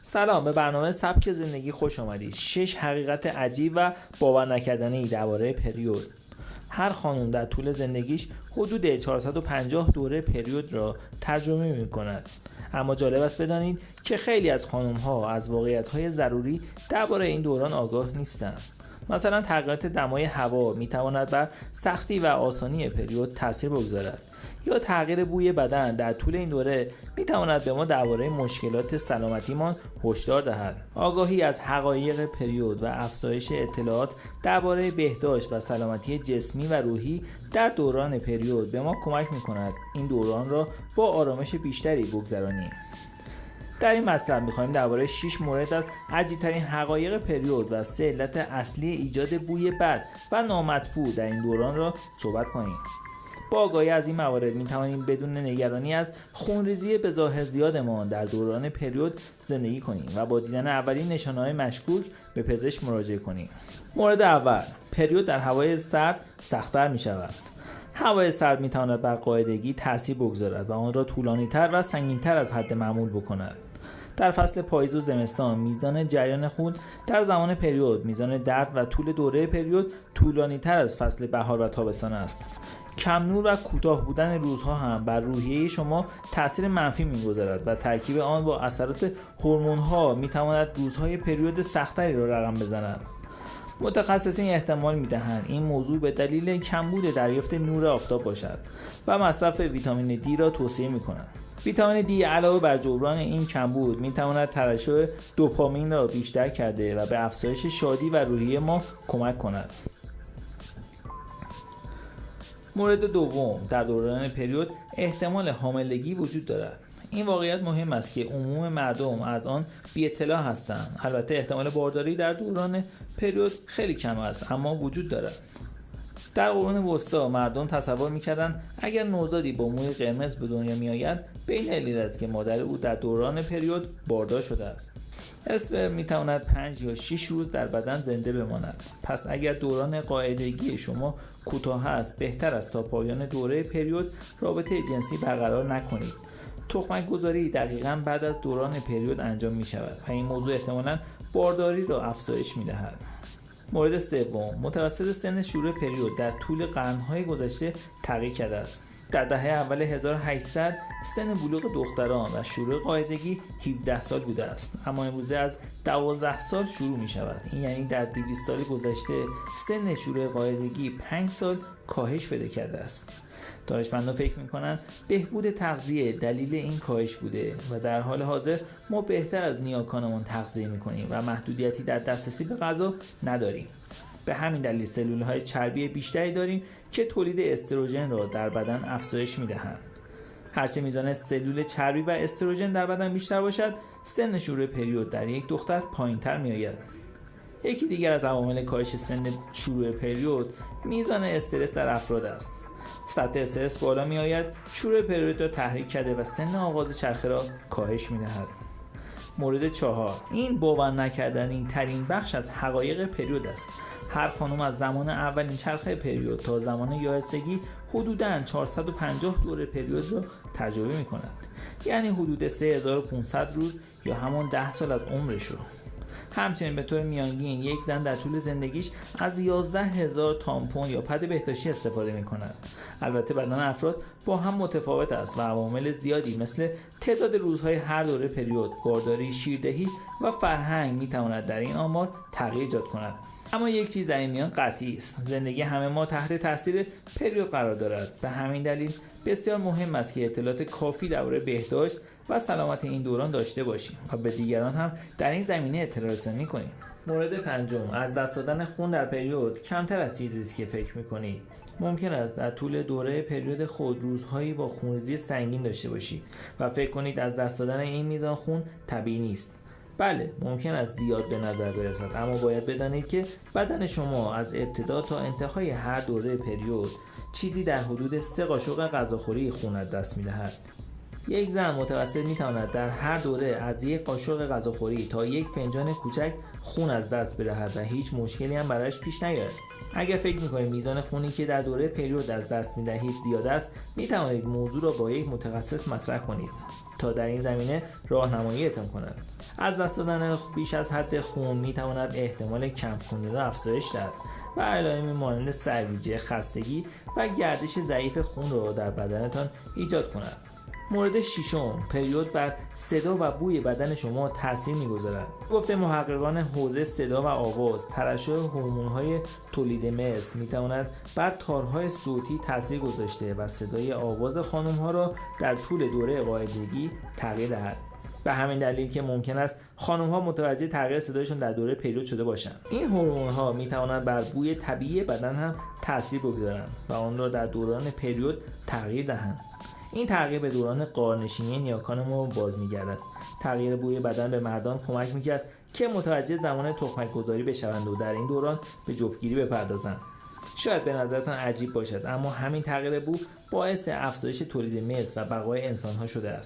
سلام، به برنامه سبک زندگی خوش آمدید. 6 حقیقت عجیب و باور نکردنی درباره پریود. هر خانم در طول زندگیش حدود 450 دوره پریود را تجربه می‌کند. اما جالب است بدانید که خیلی از خانم‌ها از واقعیت‌های ضروری درباره این دوران آگاه نیستند. مثلا تغییرات دمای هوا می‌تواند بر سختی و آسانی پریود تاثیر بگذارد، یا تغییر بوی بدن در طول این دوره می‌تواند به ما درباره مشکلات سلامتیمان هشدار دهد. آگاهی از حقایق پریود و افزایش اطلاعات درباره بهداشت و سلامتی جسمی و روحی در دوران پریود به ما کمک می‌کند این دوران را با آرامش بیشتری بگذرانیم. در این مطلب می‌خواهیم درباره 6 مورد از عجیب‌ترین حقایق پریود و 3 علت اصلی ایجاد بوی بد و نامطبوع در این دوران را صحبت کنیم. با آگاهی از این موارد می‌توانیم بدون نگرانی از خونریزی به ظاهر زیادمان در دوران پریود زندگی کنیم و با دیدن اولین نشانه‌های مشکوک به پزشک مراجعه کنیم. مورد اول، پریود در هوای سرد سخت‌تر می‌شود. هوای سرد می‌تواند بر قاعدگی تأثیر بگذارد و آن را طولانی‌تر و سنگین‌تر از حد معمول بکند. در فصل پاییز و زمستان میزان جریان خون در زمان پریود، میزان درد و طول دوره پریود طولانی‌تر از فصل بهار و تابستان است. کم نور و کوتاه بودن روزها هم بر روحیه شما تأثیر منفی می‌گذارد و ترکیب آن با اثرات هورمون‌ها می‌تواند روزهای پریود سخت‌تری را رقم بزند. متخصصین احتمال می‌دهند این موضوع به دلیل کمبود دریافت نور آفتاب باشد و مصرف ویتامین دی را توصیه می‌کنند. ویتامین دی علاوه بر جبران این کمبود می‌تواند ترشح دوپامین را بیشتر کرده و به افزایش شادی و روحیه ما کمک کند. مورد دوم، در دوران پریود احتمال حاملگی وجود دارد. این واقعیت مهم است که عموم مردم از آن بی اطلاع هستند. البته احتمال بارداری در دوران پریود خیلی کم است، اما وجود دارد. در قرون وسطا مردم تصور می‌کردند اگر نوزادی با موی قرمز به دنیا می‌آید، به این دلیل است که مادر او در دوران پریود باردار شده است. اسپرم می‌تواند 5 یا 6 روز در بدن زنده بماند. پس اگر دوران قاعدگی شما کوتاه است، بهتر است تا پایان دوره پریود رابطه جنسی برقرار نکنید. تخمک گذاری دقیقاً بعد از دوران پریود انجام می‌شود و این موضوع احتمالاً بارداری را افزایش می‌دهد. مورد سوم، متوسط سن شروع پریود در طول قرن‌های گذشته تغییر کرده است. در دهه اول 1800 سن بلوغ دختران و شروع قاعدگی 17 سال بوده است، اما امروزه از 12 سال شروع می شود. این یعنی در 200 سال گذشته سن شروع قاعدگی 5 سال کاهش پیدا کرده است. دانشمندان فکر می‌کنند بهبود تغذیه دلیل این کاهش بوده و در حال حاضر ما بهتر از نیاکانمان تغذیه می‌کنیم و محدودیتی در دسترسی به غذا نداریم. به همین دلیل سلول‌های چربی بیشتری داریم که تولید استروژن را در بدن افزایش می‌دهند. هرچه میزان سلول چربی و استروژن در بدن بیشتر باشد، سن شروع پریود در یک دختر پایین‌تر می‌آید. یکی دیگر از عوامل کاهش سن شروع پریود میزان استرس در افراد است. سطح استرس بالا می آید، شروع پریود را تحریک کرده و سن آغاز چرخه را کاهش می دهد. مورد 4، این باور نکردنی ترین بخش از حقایق پریود است. هر خانم از زمان اولین چرخه پریود تا زمان یائسگی حدوداً 450 دوره پریود را تجربه می کند. یعنی حدود 3500 روز یا همان 10 سال از عمرش را. همچنین به طور میانگین یک زن در طول زندگیش از 11,000 تامپون یا پد بهداشتی استفاده می کند. البته بدن افراد با هم متفاوت است و عوامل زیادی مثل تعداد روزهای هر دوره پریود، بارداری، شیردهی و فرهنگ می تواند در این آمار تغییر ایجاد کند. اما یک چیز در این میان قطعی است: زندگی همه ما تحت تاثیر پریود قرار دارد. به همین دلیل بسیار مهم است که اطلاعات کافی درباره بهداشت و سلامت این دوران داشته باشیم و به دیگران هم در این زمینه اطلاع رسانی کنیم. مورد 5، از دست دادن خون در پریود کمتر از چیزی است که فکر می‌کنید. ممکن است در طول دوره پریود خود روزهایی با خونریزی سنگین داشته باشید و فکر کنید از دست دادن این میزان خون طبیعی نیست. بله، ممکن است زیاد به نظر برسد، اما باید بدانید که بدن شما از ابتدا تا انتهای هر دوره پریود چیزی در حدود 3 قاشق غذاخوری خون از دست می‌دهد. یک زن متوسط می‌تواند در هر دوره از 1 قاشق غذاخوری تا 1 فنجان کوچک خون از دست بدهد و هیچ مشکلی هم برایش پیش نیاید. اگر فکر می‌کنید میزان خونی که در دوره پریود از دست می‌دهید زیاد است، می‌توانید موضوع را با یک متخصص مطرح کنید. تا در این زمینه راهنماییتان کنند. از دست دادن بیش از حد خون میتواند احتمال کم خونی را افزایش دهد و علائمی مانند سرگیجه، خستگی و گردش ضعیف خون را در بدنتان ایجاد کند. مورد ششم، پریود بر صدا و بوی بدن شما تاثیر می‌گذارد. گفته محققان حوزه صدا و آواز، ترشح هورمون‌های تولید مثل می‌تواند بر تارهای صوتی تاثیر گذاشته و صدای آواز خانم‌ها را در طول دوره قاعدگی تغییر دهد. به همین دلیل که ممکن است خانم‌ها متوجه تغییر صدایشان در دوره پریود شده باشند. این هورمون‌ها می‌توانند بر بوی طبیعی بدن هم تاثیر بگذارند و آن را در دوران پریود تغییر دهند. این تغییر به دوران غارنشینی نیاکان ما باز می‌گردد. تغییر بوی بدن به مردان کمک می‌کرد که متوجه زمان تخمک گذاری بشوند و در این دوران به جفتگیری بپردازند. شاید به نظرتان عجیب باشد، اما همین تغییر بو باعث افزایش تولید مثل و بقای انسان‌ها شده است.